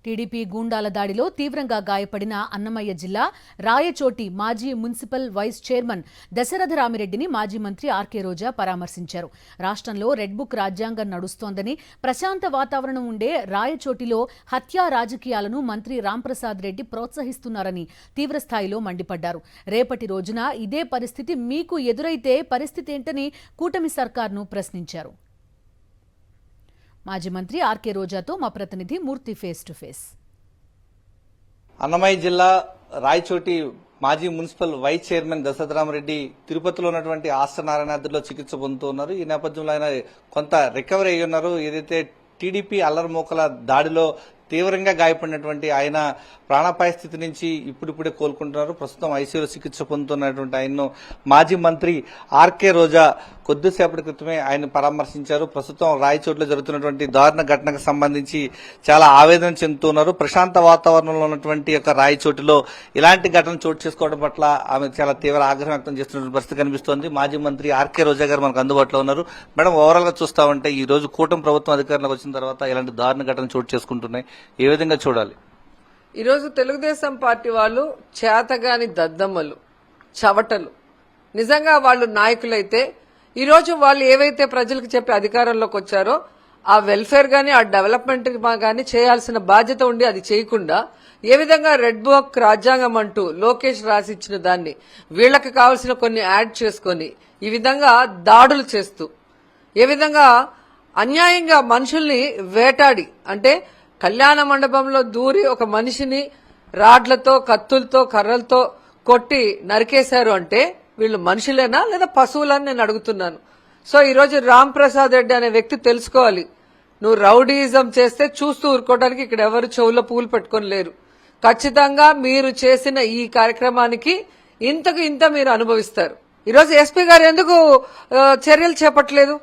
TDP గూండాల దాడిలో తీవ్రంగా గాయపడిన అన్నమయ్య జిల్లా రాయచోటి మాజీ మున్సిపల్ వైస్ చైర్మన్ దశరథరామిరెడ్డిని మాజీ మంత్రి ఆర్కే రోజా పరామర్శించారు. రాష్ట్రంలో రెడ్ బుక్ రాజ్యాంగం నడుస్తోందని, ప్రశాంత వాతావరణం ఉండే రాయచోటిలో హత్యా రాజకీయాలను మంత్రి రాంప్రసాద్ రెడ్డి ప్రోత్సహిస్తున్నారని తీవ్రస్థాయిలో మండిపడ్డారు. రేపటి రోజున ఇదే పరిస్థితి మీకు ఎదురైతే పరిస్థితి ఏంటని కూటమి సర్కార్ను ప్రశ్నించారు. మాజీ మంత్రి ఆర్కే రోజాతో మా ప్రతినిధి మూర్తి ఫేస్ టు ఫేస్. అన్నమయ్య జిల్లా రాయచోటి మాజీ మున్సిపల్ వైస్ చైర్మన్ దశరథరామిరెడ్డి తిరుపతిలో ఉన్నటువంటి ఆస్ట్రనారాయణాద్రిలో చికిత్స పొందుతున్నారు. ఈ నేపథ్యంలో ఆయన కొంత రికవరీ అయ్యి ఉన్నారు. ఏదైతే టీడీపీ అల్లరిమూకల దాడిలో తీవ్రంగా గాయపడినటువంటి ఆయన ప్రాణాపాయ స్థితి నుంచి ఇప్పుడిప్పుడే కోలుకుంటున్నారు. ప్రస్తుతం ఐసీయూలో చికిత్స పొందుతున్నటువంటి ఆయన్ను మాజీ మంత్రి ఆర్కే రోజా కొద్దిసేపటి క్రితమే ఆయన పరామర్శించారు. ప్రస్తుతం రాయచోట్లో జరుగుతున్నటువంటి దారుణ ఘటనకు సంబంధించి చాలా ఆవేదన చెందుతున్నారు. ప్రశాంత వాతావరణంలో ఉన్నటువంటి ఒక రాయచోటిలో ఇలాంటి ఘటన చోటు చేసుకోవడం పట్ల ఆమె చాలా తీవ్ర ఆగ్రహం వ్యక్తం చేస్తున్న పరిస్థితి కనిపిస్తోంది. మాజీ మంత్రి ఆర్కే రోజా గారు మనకు అందుబాటులో ఉన్నారు. మేడం, ఓవరాల్ గా చూస్తా ఉంటే ఈ రోజు కూటమి ప్రభుత్వం అధికారంలోకి వచ్చిన తర్వాత ఇలాంటి దారుణ ఘటన చోటు చేసుకుంటున్నాయి. ఏ విధంగా చూడాలి? ఈరోజు తెలుగుదేశం పార్టీ వాళ్ళు చేతగాని దద్దమ్మలు, చవటలు. నిజంగా వాళ్ళు నాయకులైతే ఈరోజు వాళ్ళు ఏవైతే ప్రజలకు చెప్పి అధికారంలోకి వచ్చారో ఆ వెల్ఫేర్ గాని ఆ డెవలప్మెంట్ గాని చేయాల్సిన బాధ్యత ఉండి అది చేయకుండా ఏ విధంగా రెడ్ బుక్ రాజ్యాంగం అంటూ లోకేష్ రాసిచ్చిన దాన్ని వీళ్లకు కావాల్సిన కొన్ని యాడ్ చేసుకొని ఈ విధంగా దాడులు చేస్తూ ఏ విధంగా అన్యాయంగా మనుషుల్ని వేటాడి, అంటే కళ్యాణ మండపంలో దూరి ఒక మనిషిని రాడ్లతో, కత్తులతో, కర్రలతో కొట్టి నరికేశారు అంటే వీళ్ళు మనుషులేనా లేదా పశువులని నేను అడుగుతున్నాను. సో ఈరోజు రాంప్రసాద్ రెడ్డి అనే వ్యక్తి తెలుసుకోవాలి, నువ్వు రౌడీయిజం చేస్తే చూస్తూ ఊరుకోవడానికి ఇక్కడ ఎవరు చెవుల్లో పూలు పెట్టుకొని లేరు. ఖచ్చితంగా మీరు చేసిన ఈ కార్యక్రమానికి ఇంతకు ఇంత మీరు అనుభవిస్తారు. ఈరోజు ఎస్పీ గారు ఎందుకు చర్యలు చేపట్టలేదు?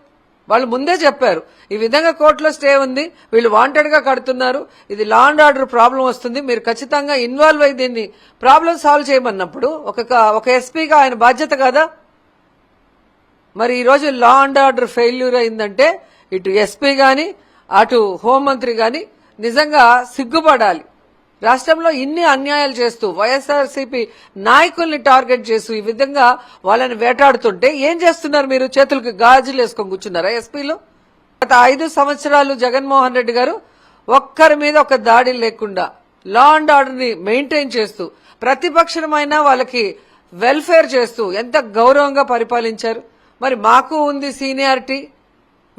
వాళ్ళు ముందే చెప్పారు ఈ విధంగా కోర్టులో స్టే ఉంది, వీళ్ళు వాంటెడ్ గా కడుతున్నారు, ఇది లా అండ్ ఆర్డర్ ప్రాబ్లం వస్తుంది, మీరు ఖచ్చితంగా ఇన్వాల్వ్ అయ్యి దీన్ని ప్రాబ్లం సాల్వ్ చేయమన్నప్పుడు ఒక ఎస్పీగా ఆయన బాధ్యత కదా. మరి ఈరోజు లా అండ్ ఆర్డర్ ఫెయిల్యూర్ అయిందంటే ఇటు ఎస్పీ గాని అటు హోంమంత్రి గాని నిజంగా సిగ్గుపడాలి. రాష్ట్రంలో ఇన్ని అన్యాయాలు చేస్తూ వైఎస్ఆర్సీపీ నాయకుల్ని టార్గెట్ చేస్తూ ఈ విధంగా వాళ్ళని వేటాడుతుంటే ఏం చేస్తున్నారు మీరు? చేతులకు గాజులు వేసుకొని కూర్చున్నారా ఎస్పీలు? గత 5 సంవత్సరాలు జగన్మోహన్ రెడ్డి గారు ఒక్కరి మీద ఒక దాడి లేకుండా లా అండ్ ఆర్డర్ ని మెయింటైన్ చేస్తూ ప్రతిపక్షమైనా వాళ్ళకి వెల్ఫేర్ చేస్తూ ఎంత గౌరవంగా పరిపాలించారు. మరి మాకు ఉంది సీనియారిటీ,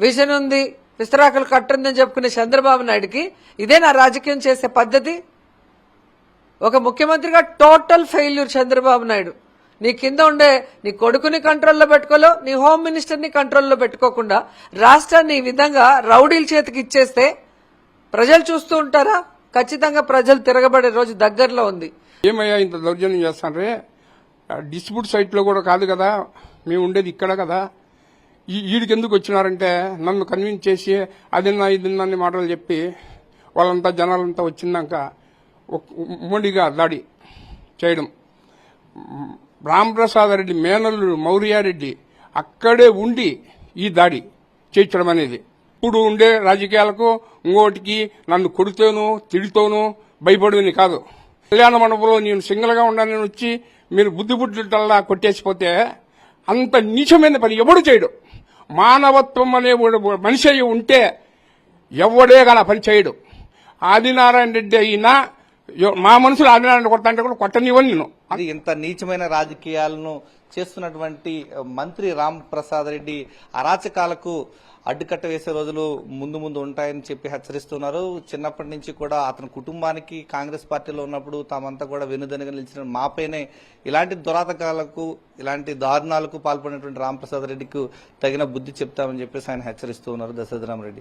విజన్ ఉంది, విస్తరాకులు కట్టుందని చెప్పుకునే చంద్రబాబు నాయుడుకి ఇదే నా రాజకీయం చేసే పద్ధతి? ఒక ముఖ్యమంత్రిగా టోటల్ ఫెయిల్యూర్ చంద్రబాబు నాయుడు. నీ కింద ఉండే నీ కొడుకుని కంట్రోల్లో పెట్టుకోలేవు, నీ హోమ్ మినిస్టర్ని కంట్రోల్లో పెట్టుకోకుండా రాష్ట్రాన్ని ఈ విధంగా రౌడీల చేతికి ఇచ్చేస్తే ప్రజలు చూస్తూ ఉంటారా? ఖచ్చితంగా ప్రజలు తిరగబడే రోజు దగ్గరలో ఉంది. ఏమయ్యా ఇంత దౌర్జన్యం చేస్తారే? డిస్ప్యూట్ సైట్ లో కూడా కాదు కదా, మేము ఉండేది ఇక్కడ కదా. ఈడికి ఎందుకు వచ్చినారంటే నన్ను కన్విన్స్ చేసి అదిన్నా ఇదిన్నా అన్ని మాటలు చెప్పి వాళ్ళంతా జనాలంతా వచ్చిందాక ఉమ్మడిగా దాడి చేయడం. రాంప్రసాద్ రెడ్డి మేనల్లుడు మౌర్యారెడ్డి అక్కడే ఉండి ఈ దాడి చేయించడం అనేది ఇప్పుడు ఉండే రాజకీయాలకు ఇంకోటికి నన్ను కొడుతోనూ తిడుతోనూ భయపడేది కాదు. కళ్యాణ మండపంలో నేను సింగిల్ గా ఉండాలని వచ్చి మీరు బుద్ధిబుద్ధులల్లా కొట్టేసిపోతే అంత నీచమైన పని ఎవడు చేయడు. మానవత్వం అనే మనిషి అయి ఉంటే ఎవడే కానీ పని చేయడు. ఆదినారాయణ రెడ్డి అయినా మా మనుషులు ఆదినారాయణ కొడతా కూడా కొట్టనివ్వను నేను. అది ఇంత నీచమైన రాజకీయాలను చేస్తున్నటువంటి మంత్రి రాంప్రసాద్ రెడ్డి అరాచకాలకు అడ్డుకట్ట వేసే రోజులు ముందు ముందు ఉంటాయని చెప్పి హెచ్చరిస్తున్నారు. చిన్నప్పటి నుంచి కూడా అతని కుటుంబానికి కాంగ్రెస్ పార్టీలో ఉన్నప్పుడు తామంతా కూడా వెనుదనుగా నిలిచిన మాపైనే ఇలాంటి దురాతకాలకు, ఇలాంటి దారుణాలకు పాల్పడినటువంటి రాంప్రసాద్ రెడ్డికి తగిన బుద్ధి చెప్తామని చెప్పేసి ఆయన హెచ్చరిస్తూ ఉన్నారు దశరథరామిరెడ్డి.